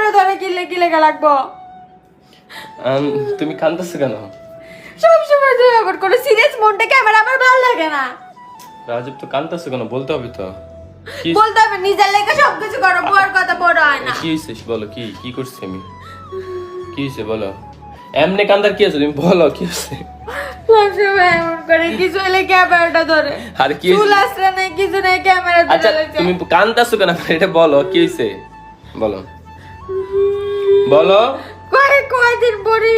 Camera ধরে কিলে লাগবো? তুমি কাঁদতেছো কেন? সব সময় তুই আবার কোনো সিরিয়াস মনটা ক্যামেরা আমার ভালো লাগে না। রাজীব তো কাঁদতেছো কেন? বলতে হবে তো। কি বলতে হবে, নিজের লেগে সবকিছু করো, বউয়ের কথা বড় হয় না। কি হইছে বলো, কি করছি আমি? কি হইছে বলো? এমনি কান্দার কি আছে? তুমি বলো কি হইছে? সব সময় এমন করে কিছু হলে ক্যামেরাটা ধরে। আর কি হইছে? চুল আসলে নাই, কিছু নাই, ক্যামেরা ধরে। আচ্ছা তুমি কাঁদতেছো কেন? এটা বলো কি হইছে? বলো বলো। কয়দিন পরে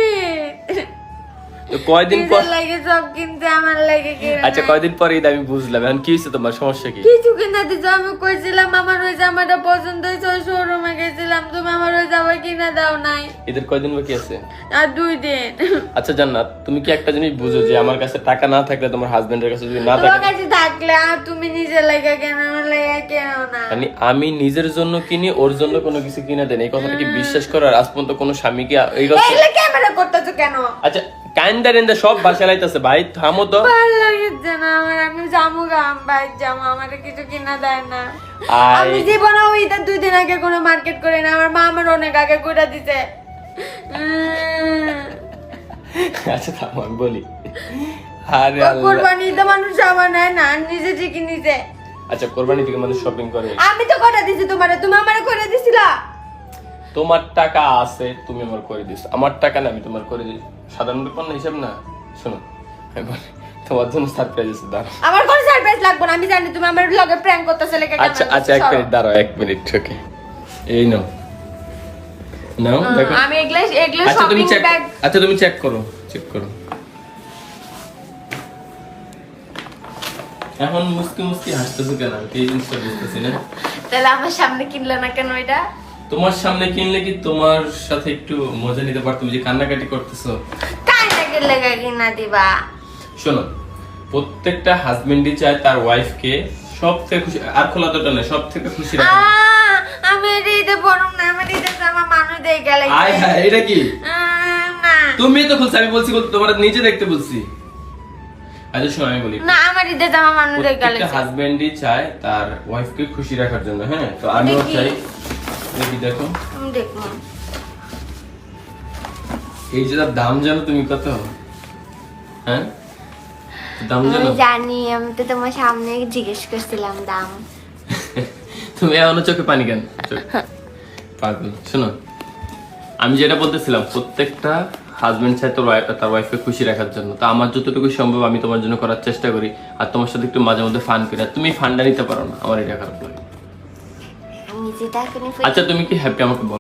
তো কয়দিন পর? নিজের লাগে সব কিনতে, আমার লাগে কিনে আচ্ছা নাই। কয়দিন পরে আমি বুঝলাম। এখন কি হইছে তোমার? সমস্যা কি? কিছু কিনা দিছো, আমি কইছিলাম আমার ওই জামাটা পছন্দ হয়েছে, ওই শোরুমে গেছিলাম, তুমি আমার ওই জামা কিনা দাও নাই। এদের কয়দিন বাকি আছে? আর 2 দিন। আচ্ছা জান্নাত, তুমি কি একটা জিনিস বুঝো যে আমার কাছে টাকা না থাকলে, তোমার হাজবেন্ডের কাছে যদি না তোমার থাকে, কাছে থাকলে আর তুমি নিজের লাগে কেন, আমার লাগে কেন না? মানে আমি নিজের জন্য কিনি, ওর জন্য কোনো কিছু কিনে দেন, এই কথাটা কি বিশ্বাস করো? আর আজ পর্যন্ত কোনো স্বামীকে এই কথা? এগুলা ক্যামেরা করতেছো কেন? আচ্ছা কাইন্দা রেন্দা সব বাসা লাইতেছে ভাই, থামো তো। ভালো লাগছে না আমার, আমি জামু গাম বাইর জামা, আমার কিছু কিনা দেয় না। আমি জীবনে ওই 2 দিন আগে কোনো মার্কেট করি না, আমার মা আমার অনেক আগে করে দিতে। আচ্ছা থামো আমি বলি। আরে আল্লাহ, কোরবানি তো মানুষ আমার নেয় না, নিজে ঠিকই নিজে। আচ্ছা কোরবানি থেকে মানুষ শপিং করে। আমি তো করে দিছি তোমারে, তুমি আমারে করে দিছিলা। তোমার টাকা আছে, তুমি আমার করে দিস। আমার টাকা না, আমি তোমার করে দিই। সাধারণ পণ্য হিসাব না। শোনো আমি বলি, তোমার জন্য সারপ্রাইজ আছে, দাঁড়াও। আমার কোনো সারপ্রাইজ লাগবে না, আমি জানি তুমি আমার লগে প্র্যাঙ্ক করতেছ লেগে। আচ্ছা আচ্ছা 1 মিনিট দাঁড়াও, 1 মিনিট। ওকে এই নাও নাও দেখো। আমি এগুলা আচ্ছা তুমি শপিং চেক, ব্যাগ। আচ্ছা তুমি চেক করো, চেক করো। এখন মুস্কি মুস্কি হাসতেছো কেন? আমি এই জিনিসটা বুঝতেছি না। তাহলে আমার সামনে কিনলে না কেন এটা? তোমার সামনে কিনলে কি তোমার সাথে একটু মজা নিতে পারতাম, যে কান্নাকাটি করতেছো। কাই না কিনলে কিনা দিবা? শোনো, প্রত্যেকটা হাজবেন্ডই চায় তার ওয়াইফকে সব থেকে খুশি, আর খোলা তোটা না, সব থেকে খুশি রাখে। আমি এটা বরং না, আমি এটা আমার মানুষ দিয়ে গেলে। আয় হ্যাঁ, এটা কি? না তুমি তো খুলছ, আমি বলছি তোমার নিজে দেখতে বলছি। আচ্ছা শোনো আমি বলি, না, আমার এটা আমার মানুষ দিয়ে গেলে। প্রত্যেকটা হাজবেন্ডই চায় তার ওয়াইফকে খুশি রাখার জন্য। হ্যাঁ, তো আমিও চাই। দেখি দেখো, আমি দেখবো। এই যে তার দাম জানো তুমি কত? হ্যাঁ দাম জানো? আমি জানি, আমি তো তোমার সামনে জিজ্ঞেস করছিলাম দাম। তুমি এখনো চোখে পানি কেন? পাগল। শোনো আমি যেটা বলতেছিলাম, প্রত্যেকটা হাজবেন্ড চায় তার ওয়াইফকে খুশি রাখার জন্য। তো আমার যতটুকু সম্ভব আমি তোমার জন্য করার চেষ্টা করি, আর তোমার সাথে একটু মাঝে মধ্যে ফান করি। আর তুমি ফান্ডা নিতে পারো না, আমার এটা খারাপ লাগে। আমি যেটা আচ্ছা তুমি কি হ্যাপি আমাকে বলো।